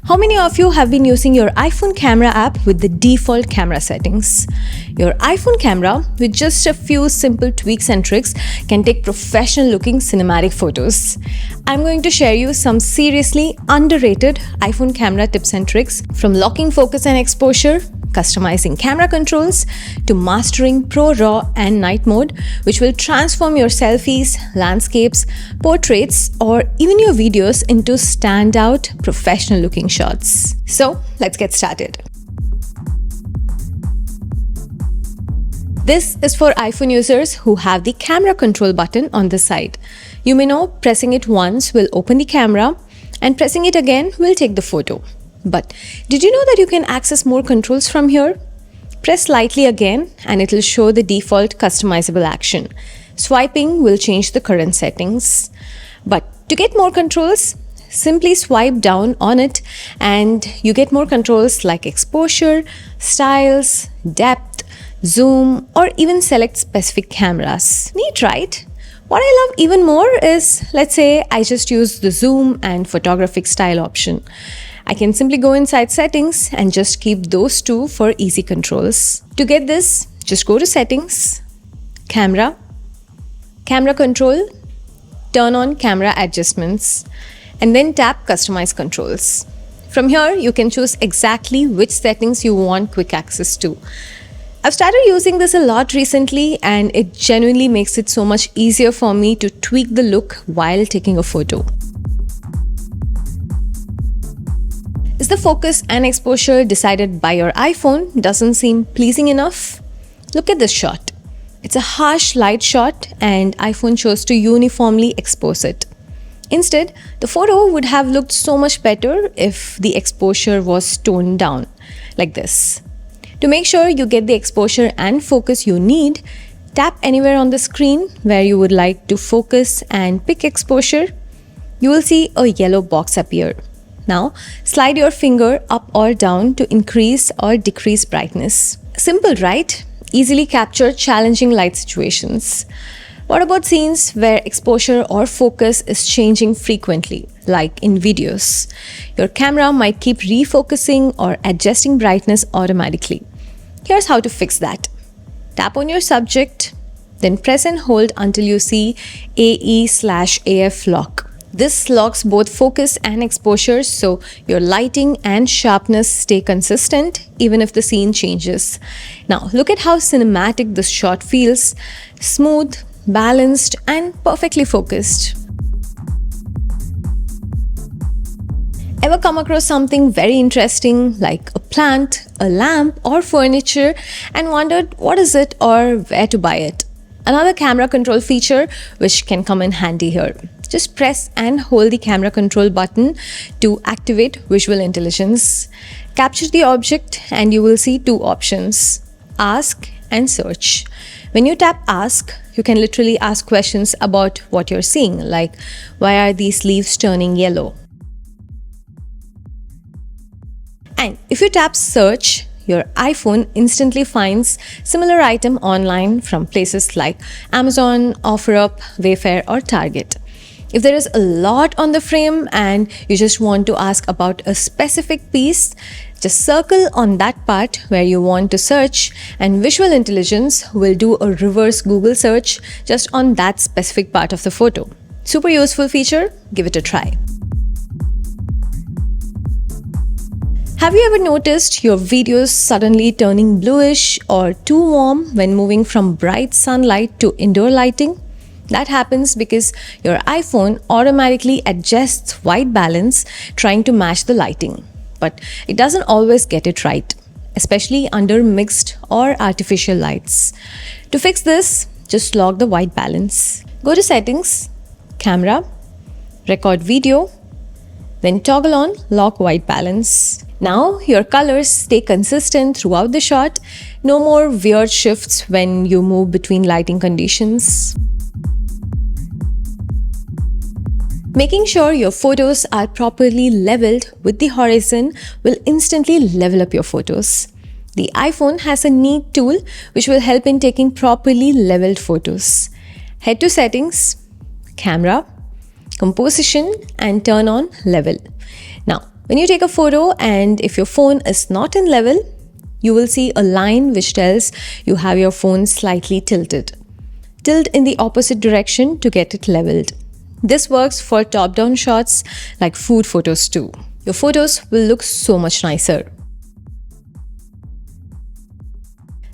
How many of you have been using your iPhone camera app with the default camera settings? Your iPhone camera, with just a few simple tweaks and tricks, can take professional looking cinematic photos. I'm going to share you some seriously underrated iPhone camera tips and tricks, from locking focus and exposure, customizing camera controls, to mastering ProRAW and night mode, which will transform your selfies, landscapes, portraits, or even your videos into standout professional looking shots. So let's get started. This is for iPhone users who have the camera control button on the side. You may know pressing it once will open the camera and pressing it again will take the photo. But did you know that you can access more controls from here? Press lightly again and it will show the default customizable action. Swiping will change the current settings. But to get more controls, simply swipe down on it and you get more controls like exposure, styles, depth, zoom, or even select specific cameras. Neat, right? What I love even more is, let's say I just use the zoom and photographic style option. I can simply go inside settings and just keep those two for easy controls. To get this, just go to settings, camera control, turn on camera adjustments, and then tap customize controls. From here, you can choose exactly which settings you want quick access to. I've started using this a lot recently and it genuinely makes it so much easier for me to tweak the look while taking a photo. Is the focus and exposure decided by your iPhone doesn't seem pleasing enough? Look at this shot. It's a harsh light shot and iPhone chose to uniformly expose it. Instead, the photo would have looked so much better if the exposure was toned down, like this. To make sure you get the exposure and focus you need, tap anywhere on the screen where you would like to focus and pick exposure. You will see a yellow box appear. Now, slide your finger up or down to increase or decrease brightness. Simple, right? Easily capture challenging light situations. What about scenes where exposure or focus is changing frequently, like in videos? Your camera might keep refocusing or adjusting brightness automatically. Here's how to fix that. Tap on your subject, then press and hold until you see AE/AF lock. This locks both focus and exposure so your lighting and sharpness stay consistent even if the scene changes. Now look at how cinematic this shot feels. Smooth, balanced, and perfectly focused. Ever come across something very interesting like a plant, a lamp, or furniture and wondered what is it or where to buy it? Another camera control feature which can come in handy here. Just press and hold the camera control button to activate visual intelligence. Capture the object and you will see two options, ask and search. When you tap ask, you can literally ask questions about what you're seeing, like why are these leaves turning yellow? And if you tap search, your iPhone instantly finds similar item online from places like Amazon, OfferUp, Wayfair, or Target. If there is a lot on the frame and you just want to ask about a specific piece, just circle on that part where you want to search and visual intelligence will do a reverse Google search just on that specific part of the photo. Super useful feature, give it a try. Have you ever noticed your videos suddenly turning bluish or too warm when moving from bright sunlight to indoor lighting? That happens because your iPhone automatically adjusts white balance trying to match the lighting. But it doesn't always get it right, especially under mixed or artificial lights. To fix this, just lock the white balance. Go to settings, camera, record video, then toggle on lock white balance. Now your colors stay consistent throughout the shot. No more weird shifts when you move between lighting conditions. Making sure your photos are properly leveled with the horizon will instantly level up your photos. The iPhone has a neat tool which will help in taking properly leveled photos. Head to settings, camera, composition, and turn on level. Now, When you take a photo and if your phone is not in level, you will see a line which tells you have your phone slightly tilted. Tilt in the opposite direction to get it leveled. This works for top-down shots like food photos too. Your photos will look so much nicer.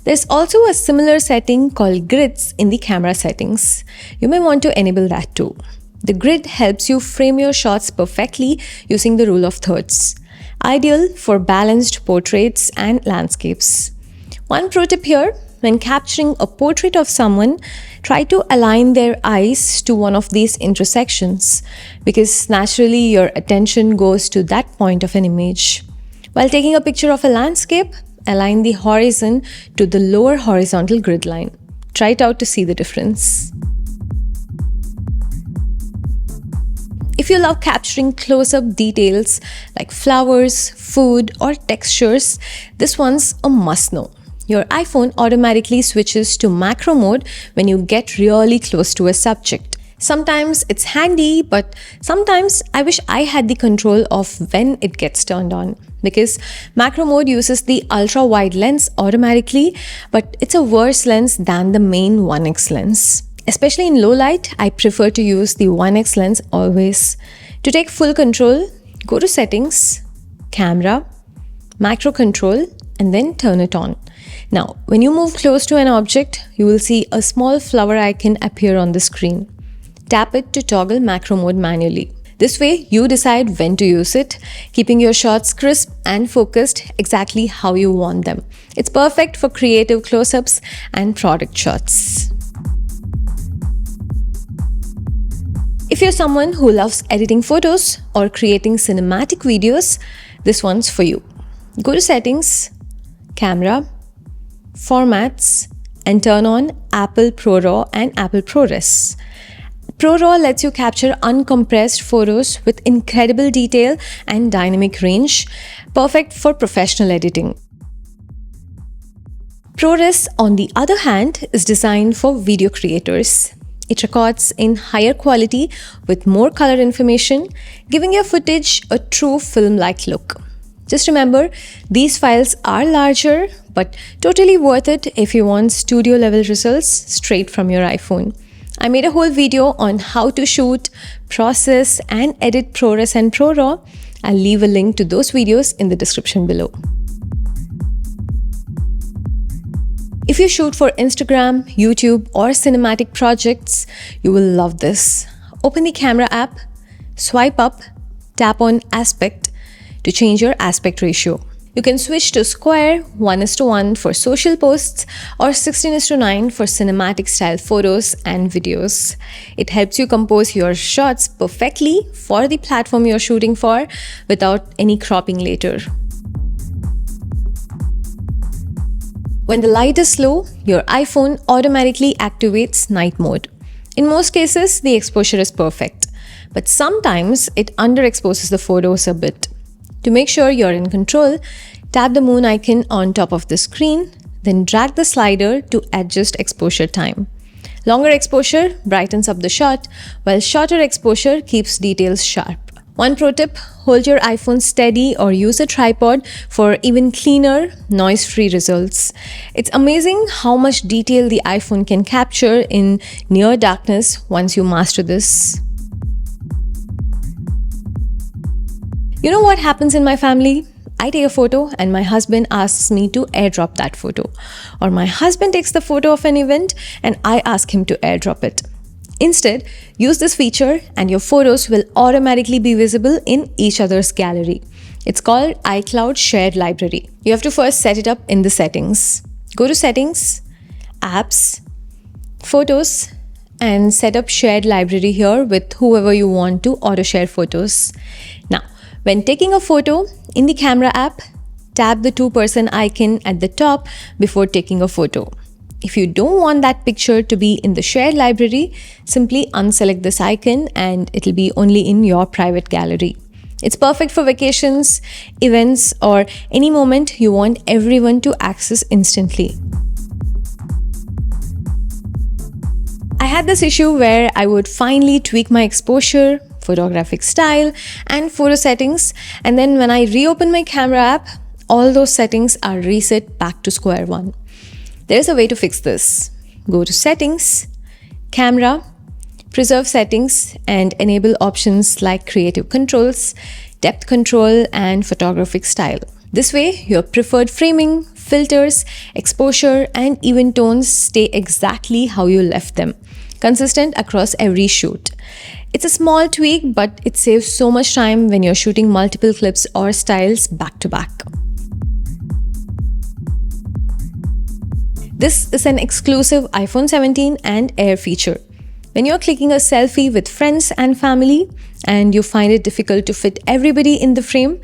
There's also a similar setting called grids in the camera settings. You may want to enable that too. The grid helps you frame your shots perfectly using the rule of thirds. Ideal for balanced portraits and landscapes. One pro tip here, when capturing a portrait of someone, try to align their eyes to one of these intersections because naturally your attention goes to that point of an image. While taking a picture of a landscape, align the horizon to the lower horizontal grid line. Try it out to see the difference. If you love capturing close-up details like flowers, food, or textures, this one's a must-know. Your iPhone automatically switches to macro mode when you get really close to a subject. Sometimes it's handy, but sometimes I wish I had the control of when it gets turned on. Because macro mode uses the ultra-wide lens automatically, but it's a worse lens than the main 1x lens. Especially in low light, I prefer to use the 1x lens always. To take full control, go to Settings, Camera, Macro Control, and then turn it on. Now, when you move close to an object, you will see a small flower icon appear on the screen. Tap it to toggle macro mode manually. This way, you decide when to use it, keeping your shots crisp and focused exactly how you want them. It's perfect for creative close-ups and product shots. If you're someone who loves editing photos or creating cinematic videos, this one's for you. Go to Settings, Camera, Formats, and turn on Apple ProRAW and Apple ProRes. ProRAW lets you capture uncompressed photos with incredible detail and dynamic range, perfect for professional editing. ProRes, on the other hand, is designed for video creators. It records in higher quality with more color information, giving your footage a true film-like look. Just remember, these files are larger, but totally worth it if you want studio-level results straight from your iPhone. I made a whole video on how to shoot, process, and edit ProRes and ProRAW. I'll leave a link to those videos in the description below. If you shoot for Instagram, YouTube, or cinematic projects, you will love this. Open the camera app, swipe up, tap on Aspect to change your aspect ratio. You can switch to square, 1:1 for social posts, or 16:9 for cinematic style photos and videos. It helps you compose your shots perfectly for the platform you're shooting for without any cropping later. When the light is low, your iPhone automatically activates night mode. In most cases, the exposure is perfect, but sometimes it underexposes the photos a bit. To make sure you're in control, tap the moon icon on top of the screen, then drag the slider to adjust exposure time. Longer exposure brightens up the shot, while shorter exposure keeps details sharp. One pro tip, hold your iPhone steady or use a tripod for even cleaner, noise-free results. It's amazing how much detail the iPhone can capture in near darkness once you master this. You know what happens in my family? I take a photo and my husband asks me to airdrop that photo. Or my husband takes the photo of an event and I ask him to airdrop it. Instead, use this feature and your photos will automatically be visible in each other's gallery. It's called iCloud Shared Library. You have to first set it up in the settings. Go to Settings, Apps, Photos, and set up Shared Library here with whoever you want to auto-share photos. Now, when taking a photo, in the camera app, tap the two-person icon at the top before taking a photo. If you don't want that picture to be in the shared library, simply unselect this icon and it'll be only in your private gallery. It's perfect for vacations, events, or any moment you want everyone to access instantly. I had this issue where I would finally tweak my exposure, photographic style, and photo settings. And then when I reopen my camera app, all those settings are reset back to square one. There's a way to fix this. Go to Settings, Camera, Preserve Settings, and enable options like Creative Controls, Depth Control, and Photographic Style. This way, your preferred framing, filters, exposure, and even tones stay exactly how you left them, consistent across every shoot. It's a small tweak, but it saves so much time when you're shooting multiple clips or styles back to back. This is an exclusive iPhone 17 and Air feature. When you're clicking a selfie with friends and family and you find it difficult to fit everybody in the frame,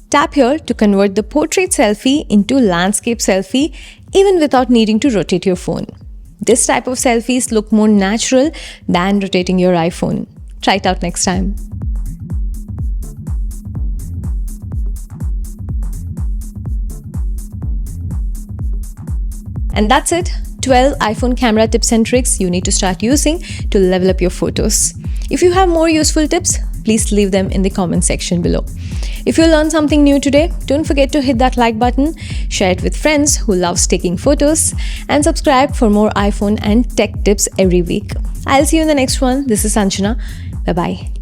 tap here to convert the portrait selfie into landscape selfie even without needing to rotate your phone. This type of selfies look more natural than rotating your iPhone. Try it out next time. And that's it. 12 iPhone camera tips and tricks you need to start using to level up your photos. If you have more useful tips, please leave them in the comment section below. If you learned something new today, don't forget to hit that like button, share it with friends who love taking photos, and subscribe for more iPhone and tech tips every week. I'll see you in the next one. This is Sanjana. Bye-bye.